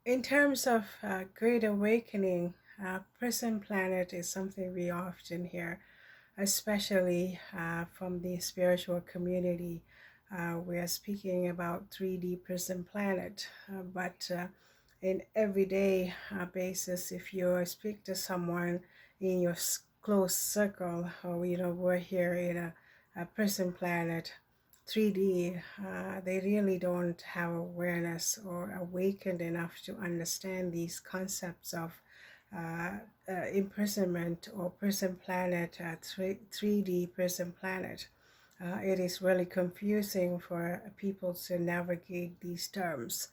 In terms of Great Awakening, Prison Planet is something we often hear, especially from the spiritual community. We are speaking about 3D Prison Planet, but in everyday basis, if you speak to someone in your close circle, or we're here in a prison planet 3D, they really don't have awareness or awakened enough to understand these concepts of uh, imprisonment or prison planet, 3D prison planet. It is really confusing for people to navigate these terms.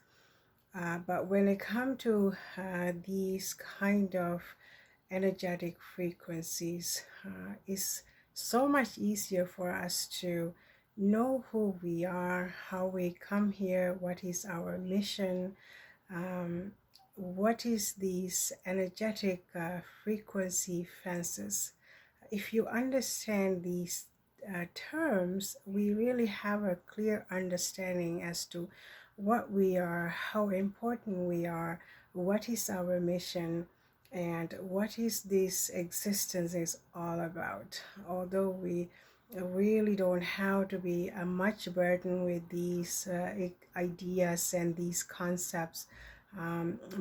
But when it comes to these kind of energetic frequencies, it's so much easier for us to know who we are, how we come here, what is our mission, um, what is these energetic frequency fences. If you understand these terms, we really have a clear understanding as to what we are, how important we are, what is our mission, and what is this existence is all about. Although we really don't have to be much burdened with these ideas and these concepts,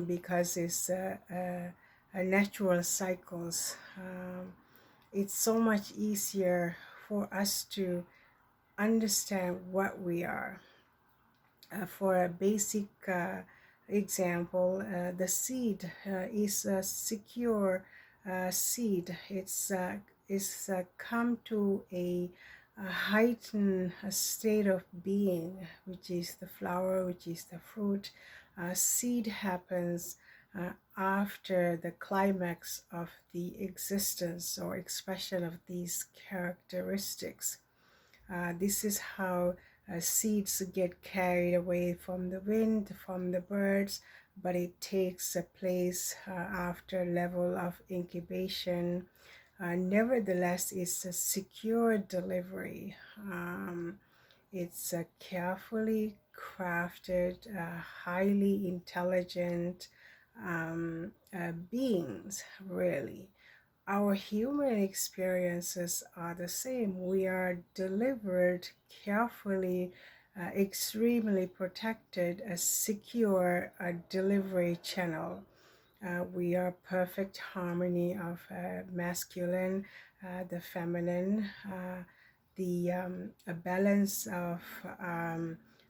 because it's a natural cycles. It's so much easier for us to understand what we are. For a basic example, the seed is a secure seed. It's come to a heightened state of being, which is the flower, which is the fruit. Seed happens after the climax of the existence or expression of these characteristics. This is how seeds get carried away from the wind, from the birds, but it takes a place after level of incubation. Nevertheless, it's a secure delivery. It's a carefully crafted, highly intelligent beings, really. Our human experiences are the same. We are delivered carefully, extremely protected, a secure delivery channel. We are perfect harmony of masculine, the feminine, a balance of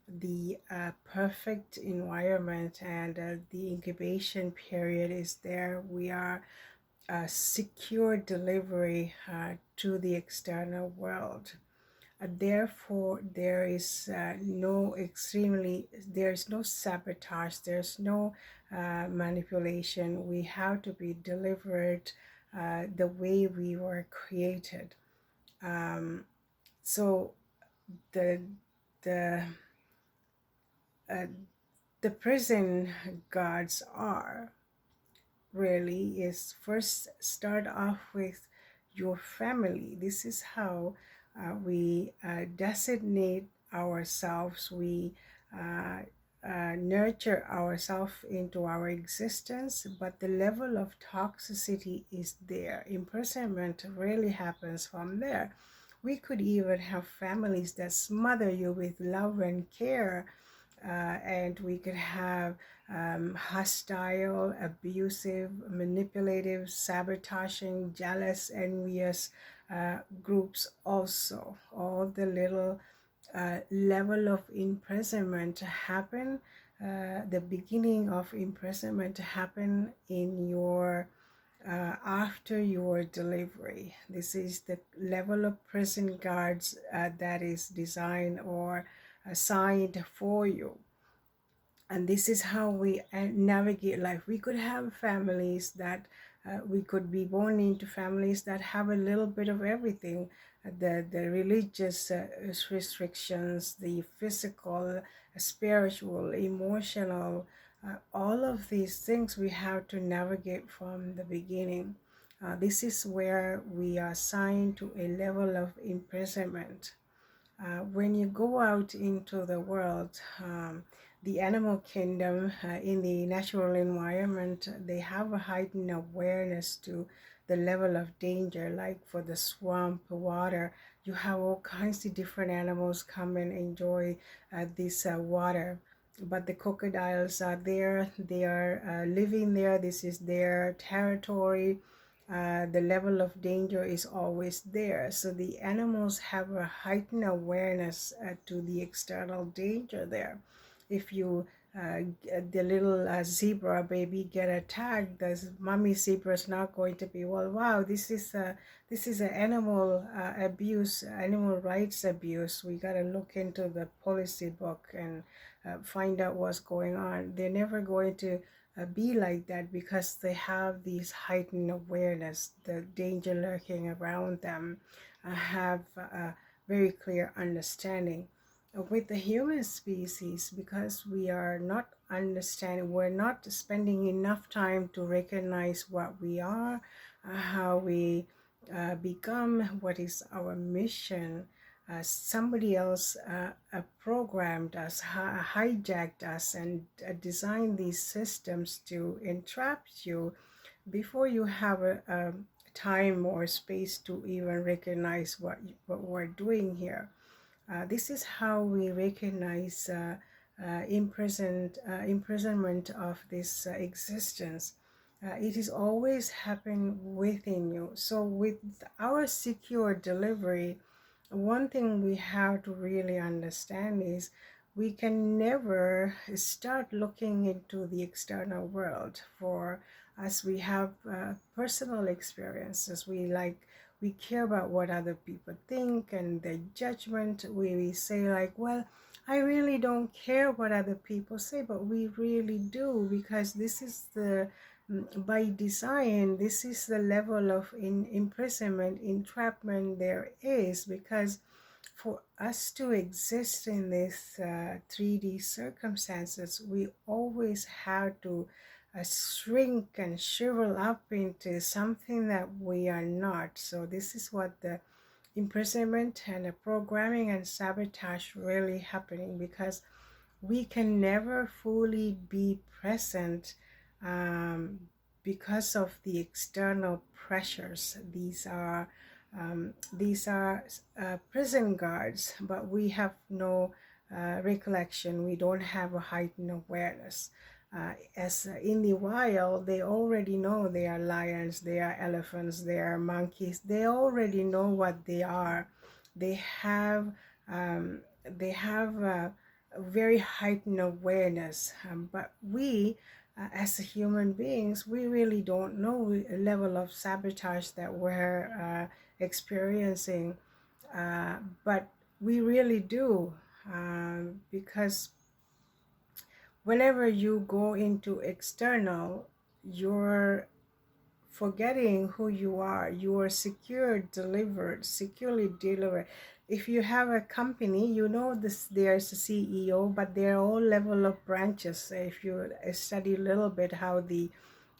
the perfect environment, and the incubation period is there. We are secure delivery to the external world. Therefore, there is no sabotage, there's no manipulation. We have to be delivered the way we were created. Um, so the the uh, the prison guards are really is first start off with your family. This is how we designate ourselves. We uh, nurture ourselves into our existence, but the level of toxicity is there. Imprisonment really happens from there. We could even have families that smother you with love and care, and we could have hostile, abusive, manipulative, sabotaging, jealous, envious groups also. All the little level of imprisonment happen, the beginning of imprisonment happen in your after your delivery. This is the level of prison guards that is designed or assigned for you. And this is how we navigate life. We could have families that we could be born into families that have a little bit of everything, the religious restrictions, the physical, spiritual, emotional, all of these things we have to navigate from the beginning. This is where we are assigned to a level of imprisonment. When you go out into the world, the animal kingdom, in the natural environment, they have a heightened awareness to the level of danger. Like for the swamp water, you have all kinds of different animals come and enjoy this water. But the crocodiles are there, they are living there, this is their territory. The level of danger is always there. So the animals have a heightened awareness to the external danger there. If you the little zebra baby get attacked, the mommy zebra is not going to be, well, wow, this is an animal abuse, animal rights abuse. We got to look into the policy book and find out what's going on. They're never going to be like that, because they have these heightened awareness, the danger lurking around them, have a very clear understanding. With the human species, because we are not understanding, we're not spending enough time to recognize what we are, how we become, what is our mission. Somebody else programmed us, hijacked us, and designed these systems to entrap you before you have a time or space to even recognize what we're doing here. This is how we recognize imprisonment of this existence. It is always happening within you. So with our secure delivery, one thing we have to really understand is we can never start looking into the external world. For us, we have personal experiences. We care about what other people think and their judgment. We say like, well, I really don't care what other people say, but we really do, because this is the by design, this is the level of imprisonment, entrapment there is, because for us to exist in this 3D circumstances, we always have to shrink and shrivel up into something that we are not. So this is what the imprisonment and the programming and sabotage really happening, because we can never fully be present um, because of the external pressures. These are prison guards, but we have no recollection. We don't have a heightened awareness. As in the wild, they already know they are lions, they are elephants, they are monkeys. They already know what they are. They have a very heightened awareness. But we, as human beings, we really don't know the level of sabotage that we're experiencing. But we really do, because whenever you go into external, you're forgetting who you are. You are securely delivered. If you have a company, you know this, there's a CEO, but they're all level of branches. If you study a little bit how the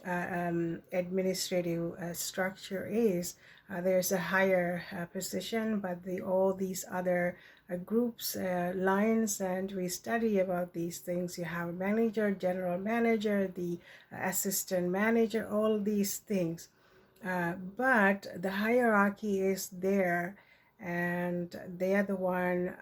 administrative structure is, there's a higher position, but all these other groups, lines, and we study about these things. You have manager, general manager, the assistant manager, all these things. But the hierarchy is there, and they are the one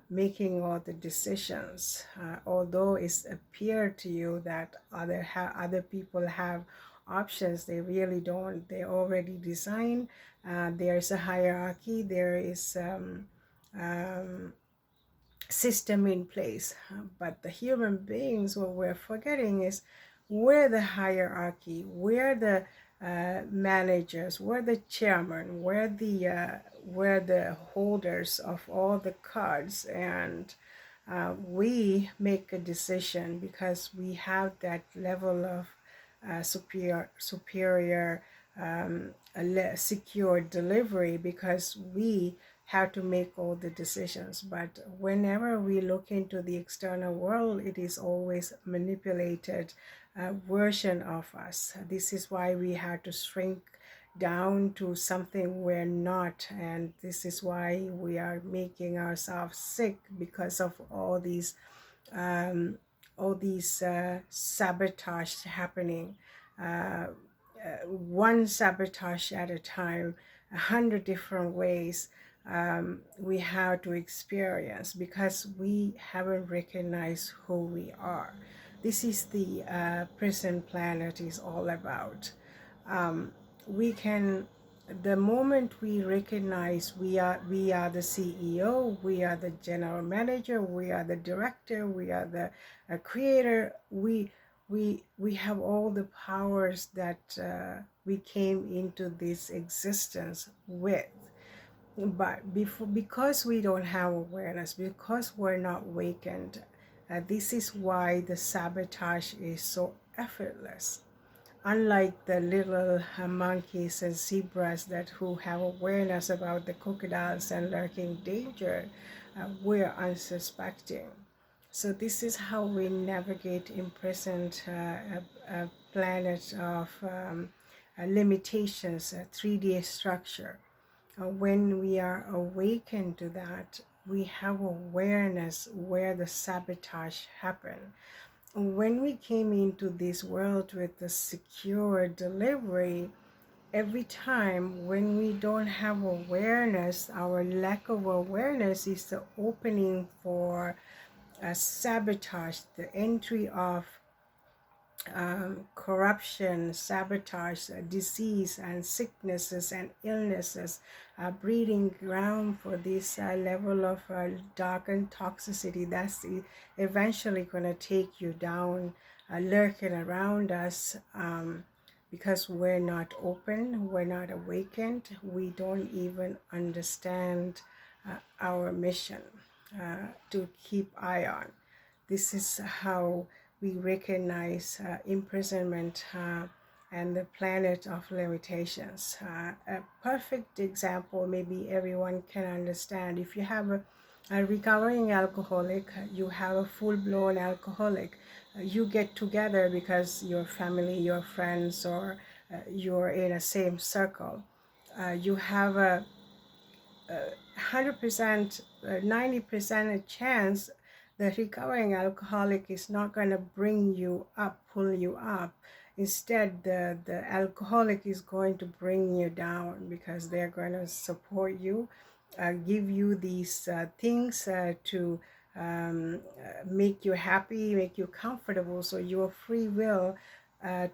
making all the decisions. Although it's appear to you that other people have options, they really don't. They already designed. There's a hierarchy. There is system in place. But the human beings, what we're forgetting is we're the hierarchy, we're the managers, we're the chairman, we're the holders of all the cards, and we make a decision because we have that level of superior secure delivery, because we have to make all the decisions. But whenever we look into the external world, it is always manipulated version of us. This is why we have to shrink down to something we're not, and this is why we are making ourselves sick, because of um, all these sabotage happening, uh, one sabotage at a time, 100 different ways we have to experience, because we haven't recognized who we are. This is the prison planet is all about. We can, the moment we recognize we are the CEO, we are the general manager, we are the director, we are the creator, we have all the powers that we came into this existence with. But because we don't have awareness, because we're not awakened, this is why the sabotage is so effortless. Unlike the little monkeys and zebras that who have awareness about the crocodiles and lurking danger, we're unsuspecting. So this is how we navigate imprisoned a planet of limitations, a 3D structure. When we are awakened to that, we have awareness where the sabotage happened. When we came into this world with the secure delivery, every time when we don't have awareness, our lack of awareness is the opening for sabotage, the entry of corruption, sabotage, disease, and sicknesses and illnesses, breeding ground for this level of dark and toxicity that's eventually going to take you down, lurking around us. Because we're not open, we're not awakened, we don't even understand our mission to keep eye on. This is how we recognize imprisonment and the planet of limitations. A perfect example, maybe everyone can understand. If you have a recovering alcoholic, you have a full-blown alcoholic, you get together because your family, your friends, or you're in a same circle. You have a 100%, 90% chance the recovering alcoholic is not going to bring you up, pull you up. Instead, the alcoholic is going to bring you down, because they're going to support you, give you these things to make you happy, make you comfortable, so your free will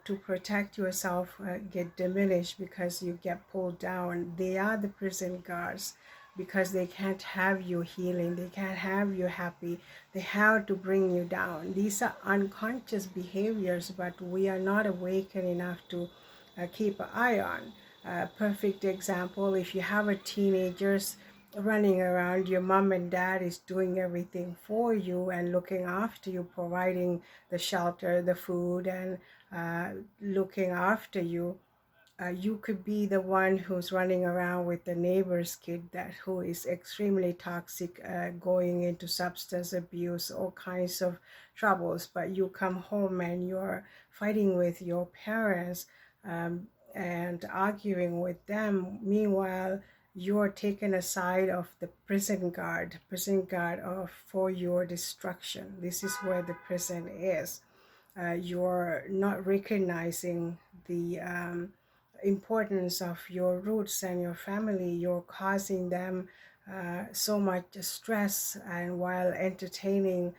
to protect yourself get diminished because you get pulled down. They are the prison guards, because they can't have you healing, they can't have you happy, they have to bring you down. These are unconscious behaviors, but we are not awakened enough to keep an eye on. Perfect example, if you have a teenagers running around, your mom and dad is doing everything for you and looking after you, providing the shelter, the food, and looking after you. You could be the one who's running around with the neighbor's kid that who is extremely toxic, going into substance abuse, all kinds of troubles, but you come home and you're fighting with your parents and arguing with them. Meanwhile, you're taken aside of the prison guard of for your destruction. This is where the prison is. You're not recognizing the importance of your roots and your family. You're causing them so much stress, and while entertaining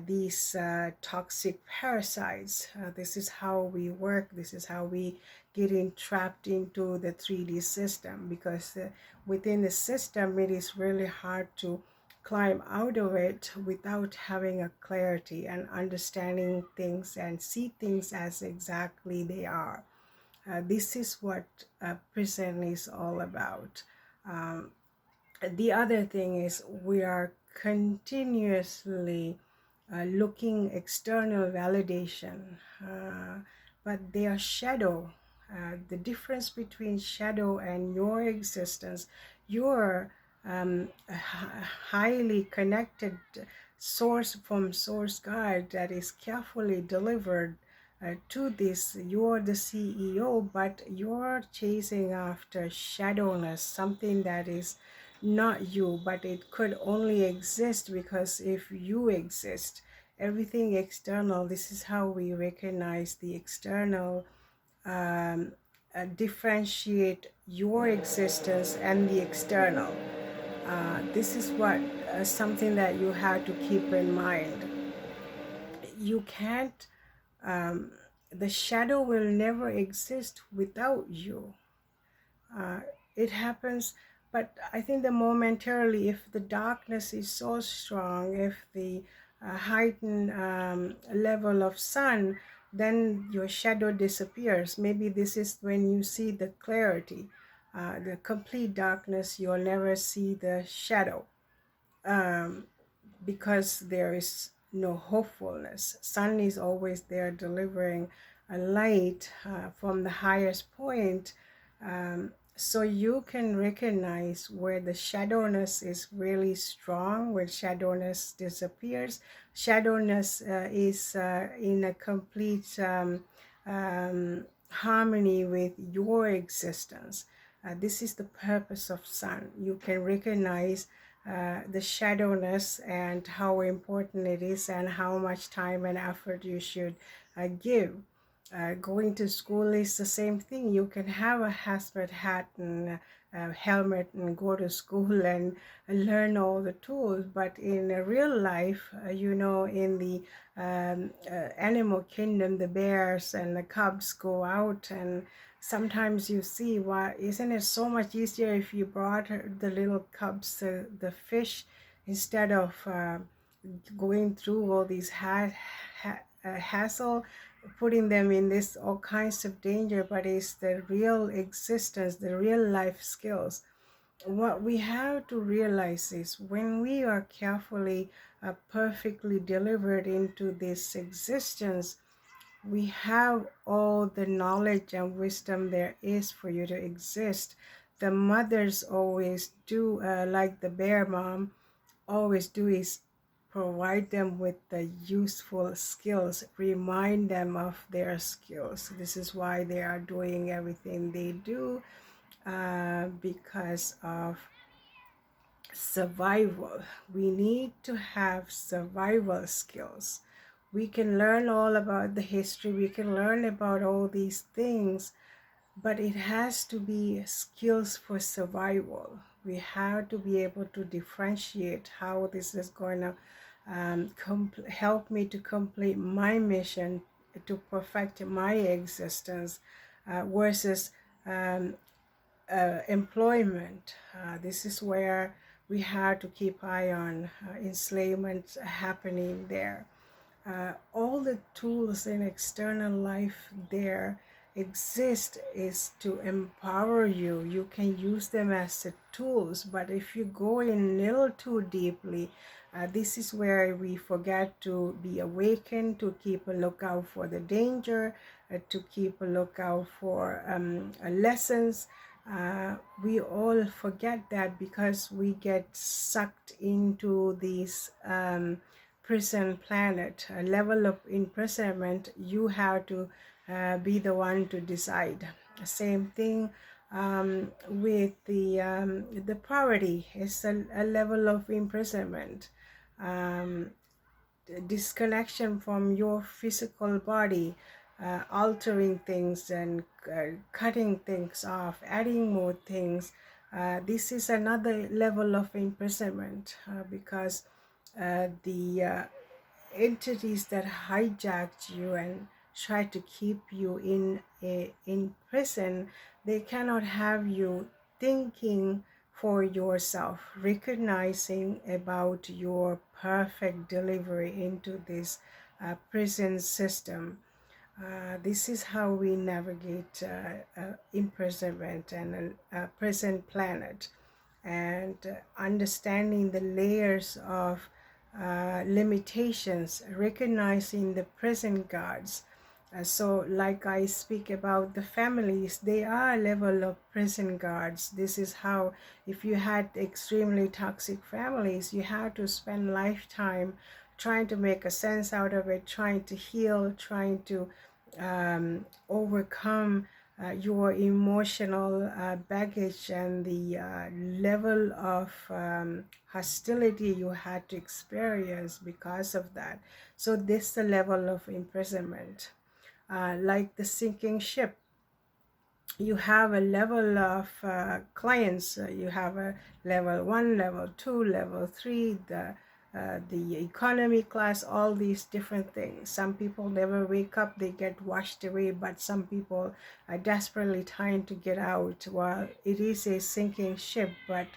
these toxic parasites. This is how we work. This is how we get trapped into the 3D system, because within the system it is really hard to climb out of it without having a clarity and understanding things and see things as exactly they are. This is what prison is all about. The other thing is we are continuously looking external validation, but they are shadow. The difference between shadow and your existence, your highly connected source from source God that is carefully delivered to this. You're the CEO, but you're chasing after shadowness, something that is not you, but it could only exist because if you exist, everything external, this is how we recognize the external, um, differentiate your existence and the external. This is what something that you have to keep in mind. You can't, um, the shadow will never exist without you. uh, it happens, but I think that momentarily, if the darkness is so strong, if the heightened level of sun, then your shadow disappears. Maybe this is when you see the clarity. The complete darkness, you'll never see the shadow, um, because there is no hopefulness. Sun is always there delivering a light from the highest point, so you can recognize where the shadowness is really strong, where shadowness disappears. Shadowness is in a complete harmony with your existence. This is the purpose of sun. You can recognize the shadowness and how important it is and how much time and effort you should give. Going to school is the same thing. You can have a hazmat hat and a helmet and go to school and learn all the tools, but in real life, in the animal kingdom, the bears and the cubs go out, and sometimes you see, why isn't it so much easier if you brought the little cubs the fish, instead of going through all these hassle, putting them in this all kinds of danger. But it's the real existence, the real life skills. What we have to realize is, when we are carefully, perfectly delivered into this existence, we have all the knowledge and wisdom there is for you to exist. The mothers always do, like the bear mom always do, is provide them with the useful skills, remind them of their skills. This is why they are doing everything they do, because of survival. We need to have survival skills. We can learn all about the history, we can learn about all these things, but it has to be skills for survival. We have to be able to differentiate how this is going to help me to complete my mission, to perfect my existence, versus um, employment. This is where we have to keep eye on enslavement happening there. All the tools in external life there exist is to empower you. You can use them as the tools, but if you go in a little too deeply, this is where we forget to be awakened, to keep a lookout for the danger, to keep a lookout for lessons. We all forget that because we get sucked into these prison planet, a level of imprisonment. You have to be the one to decide. Same thing with the poverty. It's a level of imprisonment. Um, Disconnection from your physical body, altering things and cutting things off, adding more things. This is another level of imprisonment, because the entities that hijacked you and try to keep you in prison, they cannot have you thinking for yourself, recognizing about your perfect delivery into this prison system. This is how we navigate imprisonment and a prison planet, and understanding the layers of limitations, recognizing the prison guards. So like I speak about the families, they are a level of prison guards. This is how, if you had extremely toxic families, you have to spend lifetime trying to make a sense out of it, trying to heal, trying to overcome your emotional baggage and the level of hostility you had to experience because of that. So this is the level of imprisonment. Like the sinking ship, you have a level of clients. You have a level 1, level 2, level 3, the economy class, all these different things. Some people never wake up, they get washed away, but some people are desperately trying to get out. Well, it is a sinking ship, but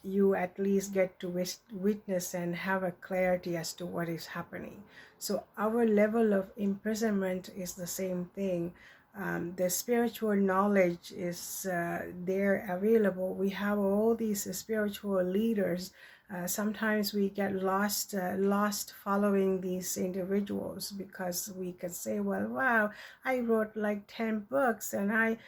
you at least get to witness and have a clarity as to what is happening. So our level of imprisonment is the same thing. The spiritual knowledge is there available. We have all these spiritual leaders. Sometimes we get lost following these individuals, because we could say, well, wow, I wrote like 10 books, and I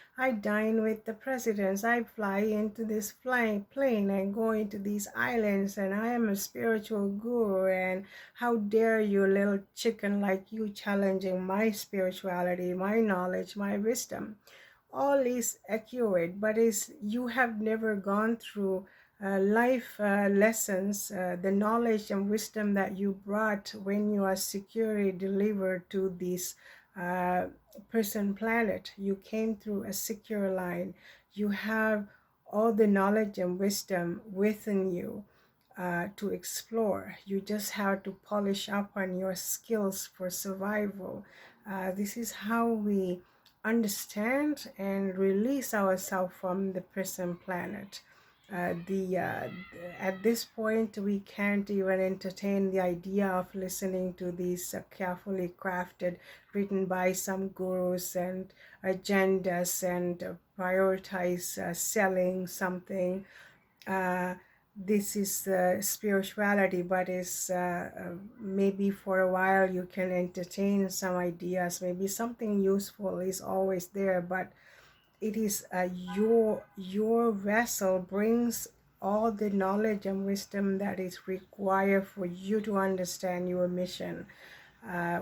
dine with the presidents. I fly into this flying plane and go into these islands, and I am a spiritual guru. And how dare you, little chicken like you, challenging my spirituality, my knowledge, my wisdom. All is accurate, but is you have never gone through life lessons, the knowledge and wisdom that you brought when you are securely delivered to this uh, person planet. You came through a secure line. You have all the knowledge and wisdom within you to explore. You just have to polish up on your skills for survival. This is how we understand and release ourselves from the prison planet. At this point, we can't even entertain the idea of listening to these carefully crafted, written by some gurus and agendas, and prioritize selling something. uh, this is spirituality, but is maybe for a while you can entertain some ideas, maybe something useful is always there, but it is your vessel brings all the knowledge and wisdom that is required for you to understand your mission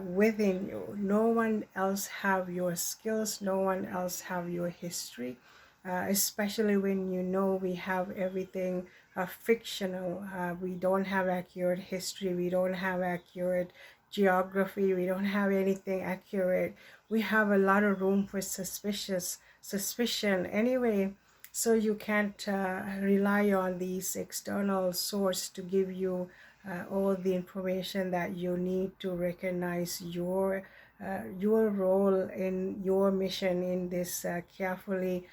within you. No one else have your skills, no one else have your history, especially when you know we have everything fictional. We don't have accurate history, we don't have accurate geography, we don't have anything accurate. We have a lot of room for suspicion anyway. So you can't rely on these external source to give you all the information that you need to recognize your role in your mission in this carefully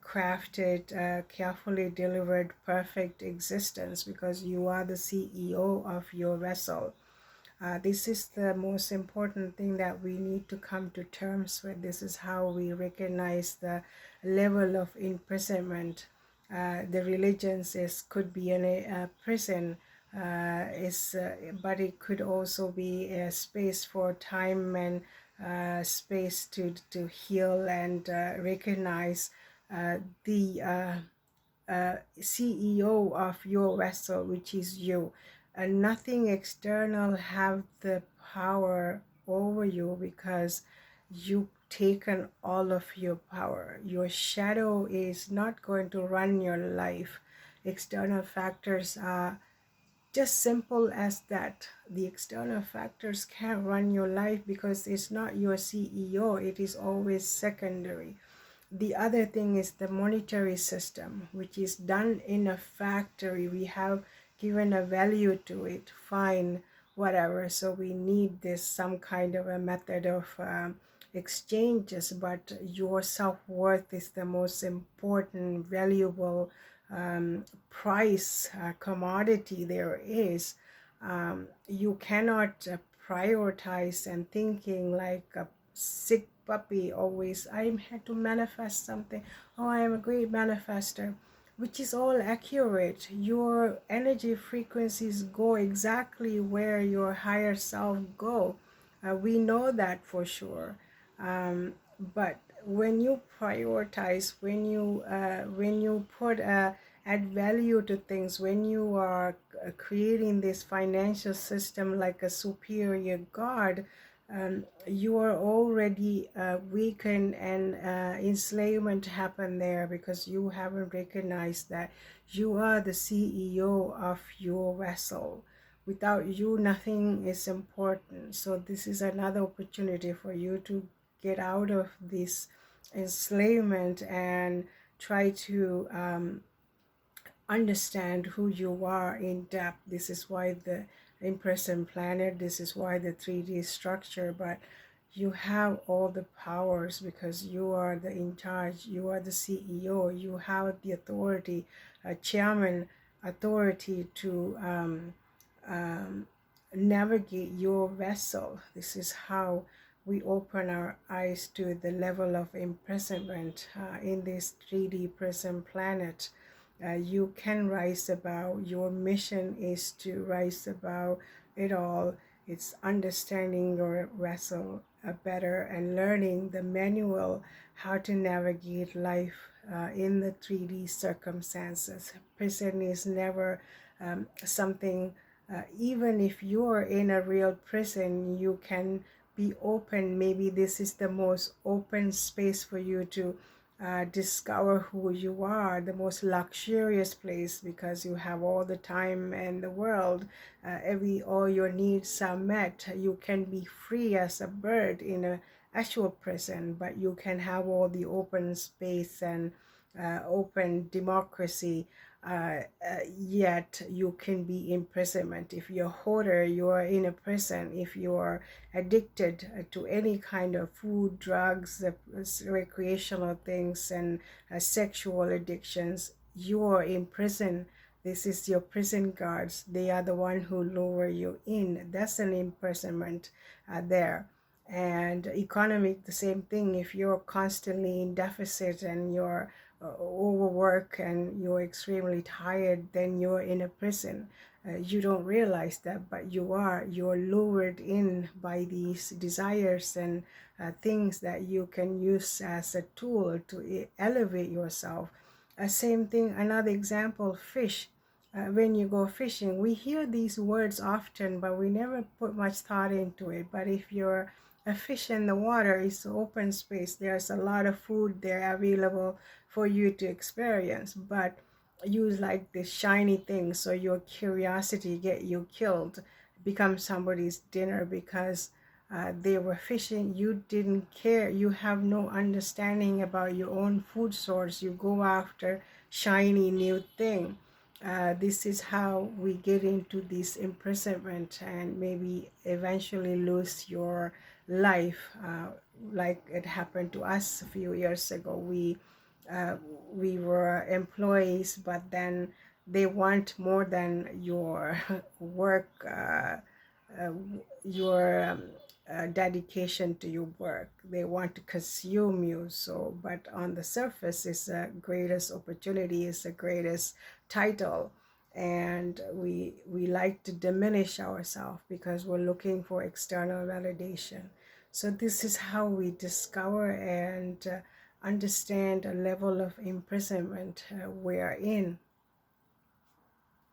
crafted, carefully delivered, perfect existence, because you are the CEO of your vessel. This is the most important thing that we need to come to terms with. This is how we recognize the level of imprisonment. The religions could be in a prison, but it could also be a space for time and space to heal and recognize the CEO of your vessel, which is you. And nothing external have the power over you, because you've taken all of your power. Your shadow is not going to run your life. External factors are just simple as that. The external factors can't run your life because it's not your CEO. It is always secondary. The other thing is the monetary system, which is done in a factory. We have given a value to it, fine, whatever. So we need this some kind of a method of exchanges, but your self-worth is the most important, valuable price commodity there is. You cannot prioritize and thinking like a sick puppy always. I had to manifest something. Oh, I am a great manifester, which is all accurate. Your energy frequencies go exactly where your higher self go. We know that for sure. But when you prioritize, when you put add value to things, when you are creating this financial system like a superior god, You are already weakened, and enslavement happened there because you haven't recognized that you are the CEO of your vessel. Without you, nothing is important. So this is another opportunity for you to get out of this enslavement and try to understand who you are in depth. This is why the in-person planet, this is why the 3D structure, but you have all the powers because you are the in charge, you are the CEO, you have the authority, chairman authority to navigate your vessel. This is how we open our eyes to the level of imprisonment in this 3D prison planet. You can rise above. Your mission is to rise above it all. It's understanding your vessel better and learning the manual how to navigate life in the 3D circumstances. Prison is never something, even if you're in a real prison, you can be open. Maybe this is the most open space for you to discover who you are, the most luxurious place because you have all the time in the world. All your needs are met. You can be free as a bird in a actual prison, but you can have all the open space and open democracy, yet you can be imprisonment. If you're a hoarder, you are in a prison. If you are addicted to any kind of food, drugs, recreational things, and sexual addictions, you are in prison. This is your prison guards. They are the one who lower you in. That's an imprisonment there. And economic, the same thing. If you're constantly in deficit and you're overwork and you're extremely tired, then you're in a prison. You don't realize that, but you're lured in by these desires and things that you can use as a tool to elevate yourself. Same thing, another example, fish. When you go fishing, we hear these words often, but we never put much thought into it. But if you're a fish in the water, it's open space. There's a lot of food there available for you to experience, but use like this shiny thing, so your curiosity get you killed, become somebody's dinner because they were fishing. You didn't care. You have no understanding about your own food source. You go after shiny new thing. This is how we get into this imprisonment and maybe eventually lose your life, like it happened to us a few years ago. Uh, we were employees, but then they want more than your work, uh, your dedication to your work. They want to consume you. So, but on the surface, is the greatest opportunity, is the greatest title, and we like to diminish ourselves because we're looking for external validation. So this is how we discover and understand a level of imprisonment we're in.